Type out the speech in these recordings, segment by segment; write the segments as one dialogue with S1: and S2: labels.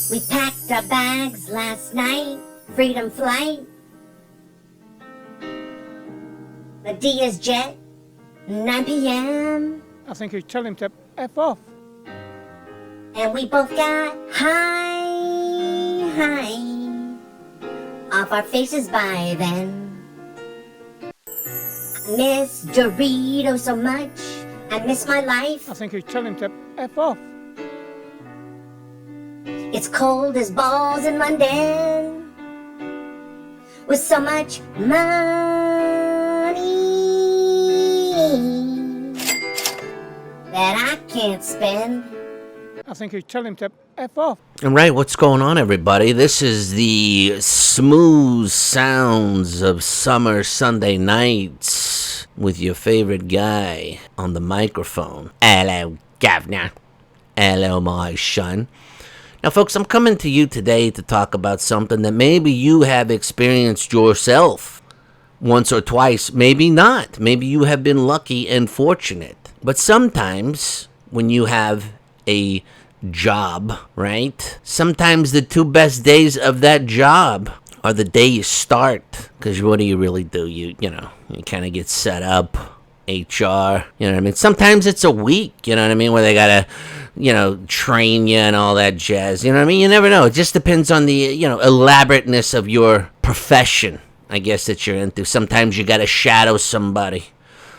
S1: We packed our bags last night, freedom flight. The Diaz jet, 9 p.m.
S2: I think you tell him to F off.
S1: And we both got high off our faces by then. Miss Dorito so much, I miss my life.
S2: I think you tell him to F off.
S1: It's cold as balls in London, with so much money that I can't spend.
S2: I think you tell him to F off.
S3: All right, what's going on, everybody? This is the smooth sounds of summer Sunday nights with your favorite guy on the microphone. Hello, governor. Hello, my son. Now, folks, I'm coming to you today to talk about something that maybe you have experienced yourself once or twice. Maybe not. Maybe you have been lucky and fortunate. But sometimes when you have a job, right? Sometimes the two best days of that job are the day you start. Because what do you really do? You kind of get set up, HR, you know what I mean? Sometimes it's a week, you know what I mean? Where they got to, train you and all that jazz, you know what I mean? You never know. It just depends on the, elaborateness of your profession, I guess, that you're into. Sometimes you got to shadow somebody.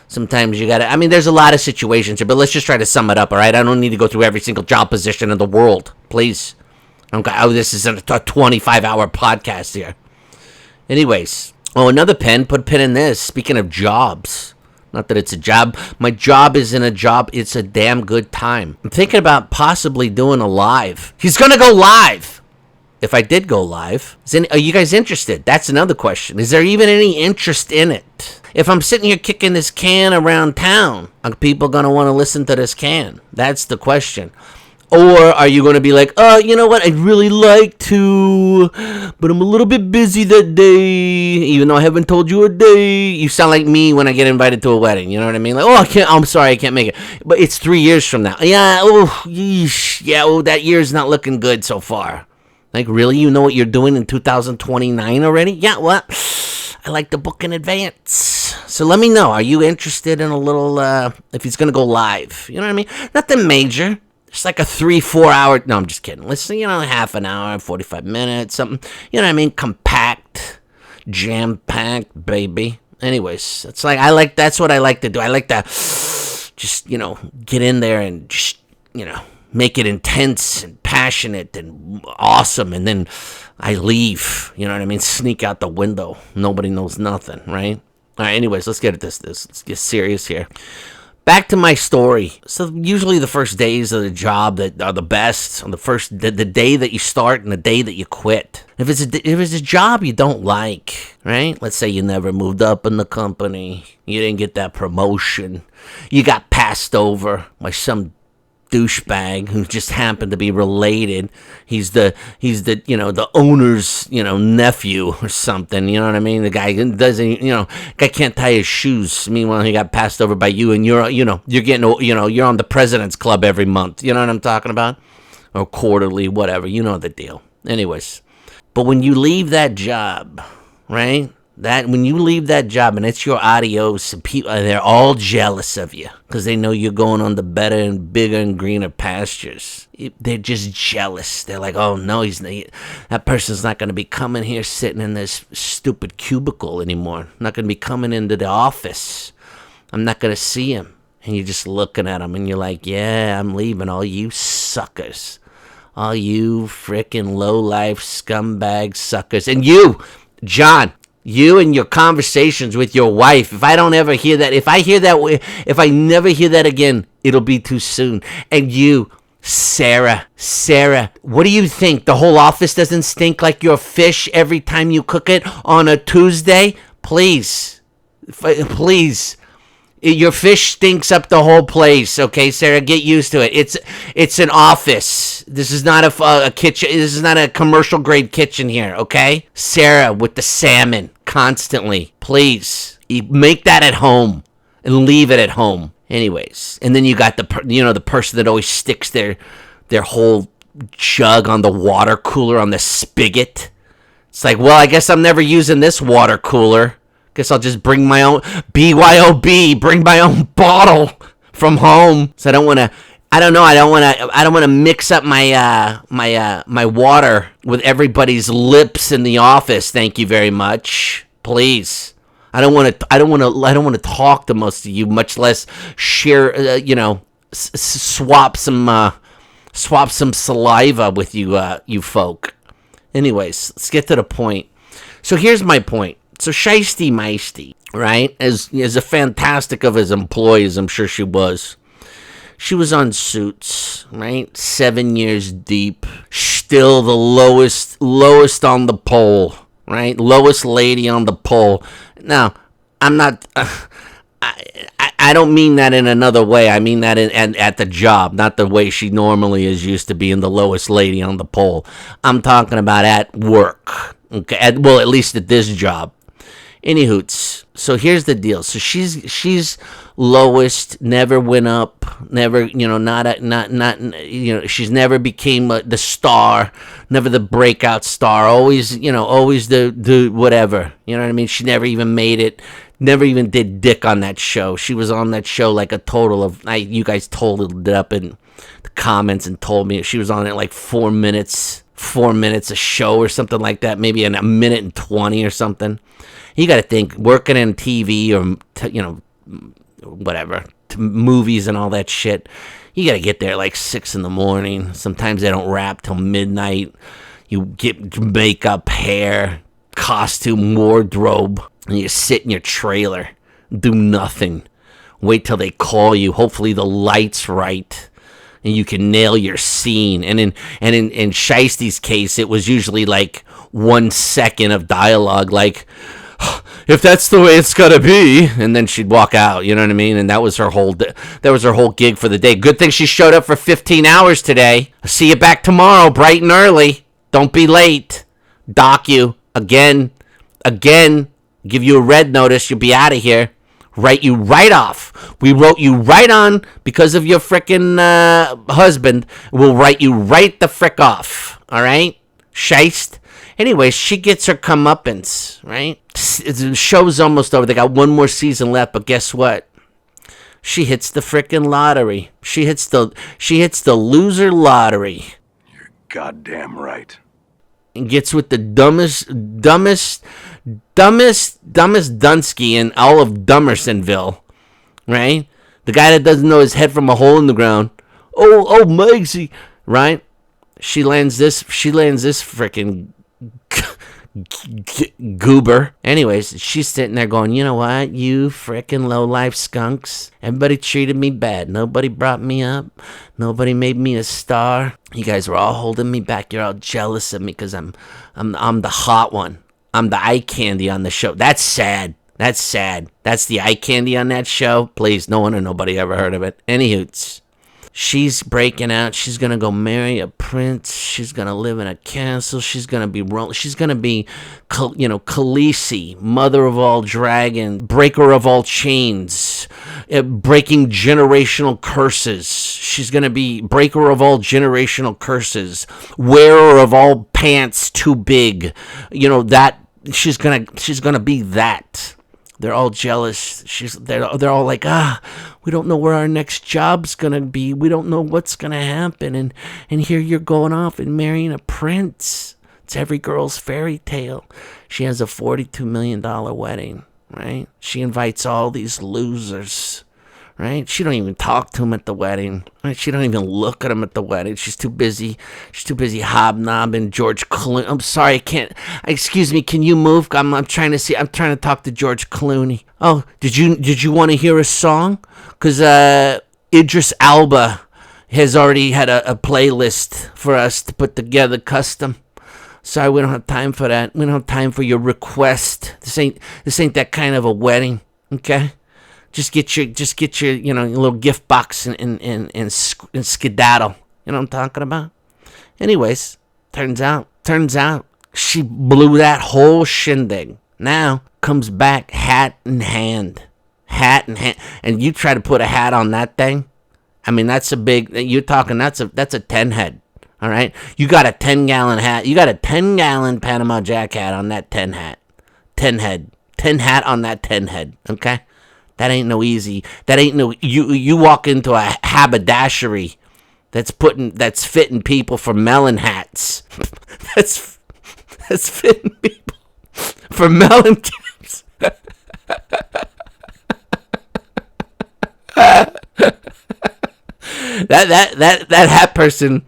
S3: Sometimes you got to, there's a lot of situations here, but let's just try to sum it up, all right? I don't need to go through every single job position in the world, please. This is a 25-hour podcast here. Anyways, another pen, put a pin in this. Speaking of jobs, not that it's a job. My job isn't a job. It's a damn good time. I'm thinking about possibly doing a live. He's going to go live. If I did go live, are you guys interested? That's another question. Is there even any interest in it? If I'm sitting here kicking this can around town, are people going to want to listen to this can? That's the question. Or are you going to be like, you know what? I'd really like to, but I'm a little bit busy that day, even though I haven't told you a day. You sound like me when I get invited to a wedding. You know what I mean? Like, I'm sorry, I can't make it. But it's 3 years from now. Yeah, yeesh. Yeah, that year's not looking good so far. Like, really? You know what you're doing in 2029 already? Yeah, what? I like to book in advance. So let me know. Are you interested in a little, if he's going to go live? You know what I mean? Nothing major. It's like a 3-4 hour. No, I'm just kidding. Listen, half an hour, 45 minutes, something. You know what I mean? Compact, jam-packed, baby. Anyways, that's what I like to do. I like to just, get in there and just, make it intense and passionate and awesome. And then I leave, you know what I mean? Sneak out the window. Nobody knows nothing, right? All right, anyways, let's get at this. Let's get serious here. Back to my story. So usually the first days of the job that are the best, on the day that you start and the day that you quit. If it's a job you don't like, right? Let's say you never moved up in the company, you didn't get that promotion, you got passed over by some douchebag who just happened to be related. He's the the owner's nephew or something. You know what I mean? The guy doesn't guy can't tie his shoes. Meanwhile, he got passed over by you, and you're getting you're on the president's club every month. You know what I'm talking about? Or quarterly, whatever. You know the deal. Anyways, but when you leave that job, right? When you leave that job and it's your adios, people, they're all jealous of you because they know you're going on the better and bigger and greener pastures. They're just jealous. They're like, oh no, that person's not going to be coming here sitting in this stupid cubicle anymore. Not going to be coming into the office. I'm not going to see him. And you're just looking at him and you're like, yeah, I'm leaving all you suckers. All you frickin' low-life scumbag suckers. And you, John, you and your conversations with your wife, if I don't ever hear that, if I never hear that again, it'll be too soon. And you, Sarah, what do you think? The whole office doesn't stink like your fish every time you cook it on a Tuesday? Please. Your fish stinks up the whole place, okay, Sarah? Get used to it. It's an office. This is not a kitchen. This is not a commercial grade kitchen here, okay? Sarah with the salmon constantly. Please, make that at home and leave it at home. Anyways, and then you got the person that always sticks their whole jug on the water cooler on the spigot. It's like, well, I guess I'm never using this water cooler. Guess I'll just bring my own BYOB, bring my own bottle from home. So I don't want to mix up my my water with everybody's lips in the office. Thank you very much. Please. I don't want to talk to most of you, much less share swap some saliva with you folk. Anyways, let's get to the point. So here's my point. So Shiesty Meisty, right, is a fantastic of his employees. I'm sure she was. She was on Suits, right? 7 years deep. Still the lowest on the pole, right? Lowest lady on the pole. Now, I'm not... I don't mean that in another way. I mean that at the job, not the way she normally is used to being the lowest lady on the pole. I'm talking about at work. Okay, well, at least at this job. Anywhoots, so here's the deal. So she's lowest, never went up, never, she's never became the star, never the breakout star, always the whatever, you know what I mean? She never even made it, never even did dick on that show. She was on that show like a total of, you guys totaled it up in the comments and told me she was on it like 4 minutes a show or something like that, maybe in a minute and 20 or something. You got to think, working in TV or, whatever, movies and all that shit, you got to get there like 6 a.m. Sometimes they don't wrap till midnight. You get makeup, hair, costume, wardrobe, and you sit in your trailer, do nothing. Wait till they call you. Hopefully the light's right, and you can nail your scene. And in Shiesty's case, it was usually like 1 second of dialogue, like, if that's the way it's gotta be, and then she'd walk out. You know what I mean? And that was her whole gig for the day. Good thing she showed up for 15 hours today. I'll see you back tomorrow, bright and early. Don't be late. Dock you again. Give you a red notice. You'll be out of here. Write you right off. We wrote you right on because of your frickin' husband. We'll write you right the frick off. All right, Shiest. Anyway, she gets her comeuppance, right? The show's almost over. They got one more season left, but guess what? She hits the frickin' lottery. She hits the loser lottery.
S4: You're goddamn right.
S3: And gets with the dumbest Dunsky in all of Dummersonville, right? The guy that doesn't know his head from a hole in the ground. Oh, Megsy, right? She lands this frickin' goober. Anyways, she's sitting there going, you know what, you frickin' low-life skunks. Everybody treated me bad. Nobody brought me up. Nobody made me a star. You guys were all holding me back. You're all jealous of me because I'm the hot one. I'm the eye candy on the show. That's sad. That's the eye candy on that show. Please, no one or nobody ever heard of it. Anywhoots. She's breaking out. She's going to go marry a prince. She's going to live in a castle. She's going to be Khaleesi, mother of all dragons, breaker of all chains, breaking generational curses. She's going to be breaker of all generational curses, wearer of all pants too big. That she's going to be that. They're all jealous. They're all like, we don't know where our next job's gonna be. We don't know what's gonna happen. And here you're going off and marrying a prince. It's every girl's fairy tale. She has a $42 million wedding, right? She invites all these losers, right? She don't even talk to them at the wedding, right? She don't even look at them at the wedding. She's too busy hobnobbing George Clooney. I'm sorry, I can't. Excuse me, can you move? I'm trying to talk to George Clooney. Oh, did you want to hear a song? Because Idris Elba has already had a playlist for us to put together custom. Sorry, we don't have time for that. We don't have time for your request. This ain't that kind of a wedding, okay? Just get your little gift box and skedaddle. You know what I'm talking about? Anyways, turns out she blew that whole shindig. Now comes back hat in hand, and you try to put a hat on that thing. I mean, that's a big. You're talking. That's a 10 head. All right? You got a 10-gallon hat. You got a 10-gallon Panama Jack hat on that 10 hat. 10 head. 10 hat on that 10 head. Okay? That ain't no easy. That ain't no... You walk into a haberdashery that's fitting people for melon hats. that's fitting people for melon caps. that hat person,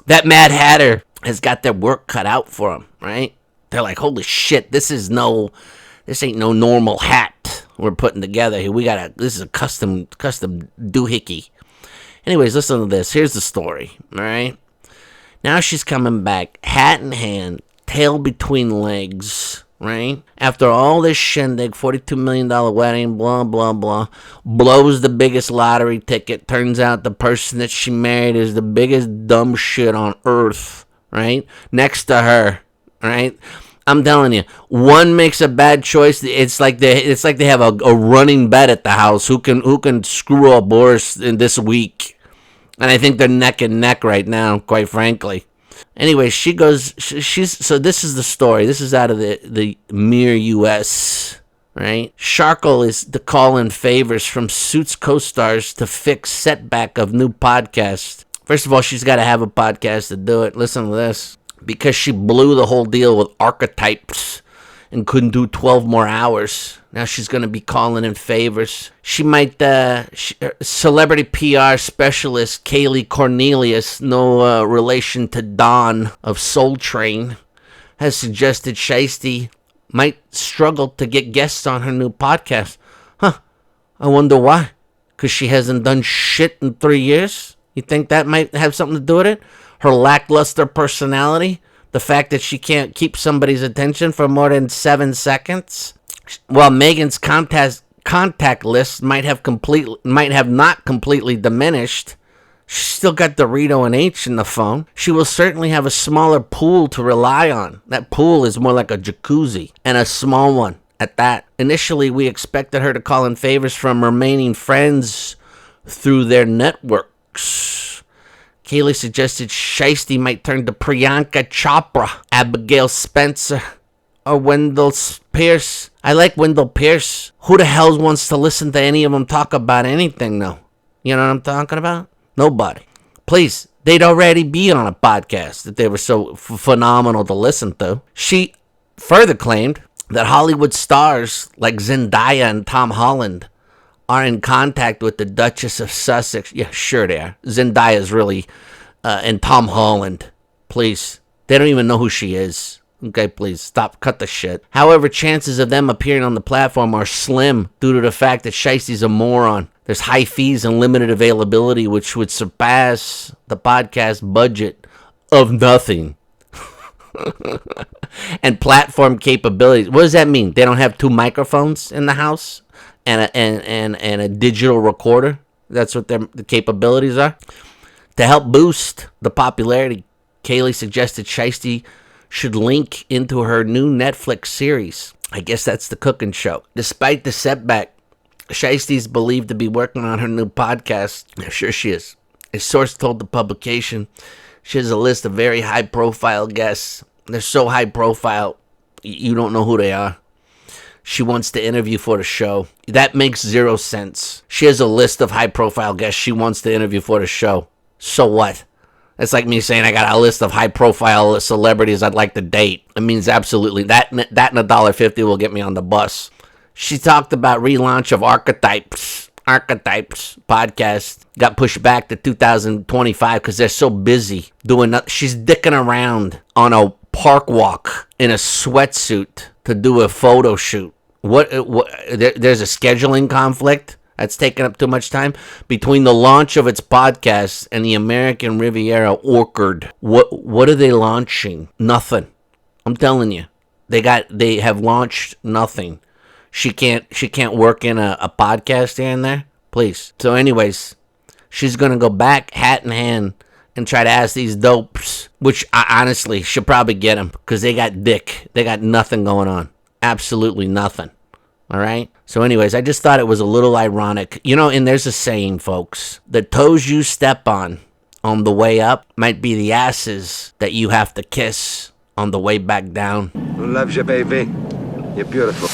S3: that Mad Hatter, has got their work cut out for them, right? They're like, holy shit, this ain't no normal hat we're putting together here. This is a custom doohickey. Anyways, listen to this. Here's the story, all right? Now she's coming back, hat in hand, tail between legs, right? After all this shindig, $42 million wedding, blah, blah, blah, blows the biggest lottery ticket. Turns out the person that she married is the biggest dumb shit on earth, right? Next to her, right? I'm telling you, one makes a bad choice. It's like they have a running bet at the house. Who can screw up worse in this week? And I think they're neck and neck right now, quite frankly. Anyway, so this is the story. This is out of the mere U.S., right? Sharkle is to call in favors from Suits co-stars to fix setback of new podcast. First of all, she's got to have a podcast to do it. Listen to this. Because she blew the whole deal with archetypes and couldn't do 12 more hours. Now she's going to be calling in favors. She might, celebrity PR specialist Kaylee Cornelius, no relation to Dawn of Soul Train, has suggested Shiesty might struggle to get guests on her new podcast. I wonder why. Because she hasn't done shit in 3 years? You think that might have something to do with it? Her lackluster personality? The fact that she can't keep somebody's attention for more than 7 seconds? While Megan's contact list might have not completely diminished, she's still got Dorito and H in the phone. She will certainly have a smaller pool to rely on. That pool is more like a jacuzzi, and a small one at that. Initially, we expected her to call in favors from remaining friends through their networks. Kaylee suggested Shiesty might turn to Priyanka Chopra, Abigail Spencer, or Wendell Pierce. I like Wendell Pierce. Who the hell wants to listen to any of them talk about anything, though? You know what I'm talking about? Nobody. Please, they'd already be on a podcast if they were so phenomenal to listen to. She further claimed that Hollywood stars like Zendaya and Tom Holland are in contact with the Duchess of Sussex. Yeah, sure they are. Zendaya's really, and Tom Holland. Please. They don't even know who she is. Okay, please, stop. Cut the shit. However, chances of them appearing on the platform are slim due to the fact that Shiesty's a moron. There's high fees and limited availability, which would surpass the podcast budget of nothing. And platform capabilities. What does that mean? They don't have 2 microphones in the house? And a digital recorder. That's what the capabilities are. To help boost the popularity, Kaylee suggested Shiesty should link into her new Netflix series. I guess that's the cooking show. Despite the setback, Shiesty's believed to be working on her new podcast. I'm sure she is. A source told the publication she has a list of very high-profile guests. They're so high-profile, you don't know who they are. She wants to interview for the show. That makes 0 sense. She has a list of high-profile guests she wants to interview for the show. So what? It's like me saying I got a list of high-profile celebrities I'd like to date. It means absolutely. That and $1.50 will get me on the bus. She talked about relaunch of Archetypes podcast. Got pushed back to 2025 because they're so busy doing nothing. She's dicking around on a park walk in a sweatsuit to do a photo shoot. There's a scheduling conflict that's taking up too much time between the launch of its podcast and the American Riviera Orchard. What are they launching? Nothing. I'm telling you, they have launched nothing. She can't work in a podcast here and there. Please. So anyways, she's gonna go back hat in hand and try to ask these dopes, which I honestly should probably get them because they got dick. They got nothing going on. Absolutely nothing. All right? So anyways, I just thought it was a little ironic. You know, and there's a saying, folks. The toes you step on on the way up might be the asses that you have to kiss on the way back down.
S5: LUVS you, baby. You're beautiful.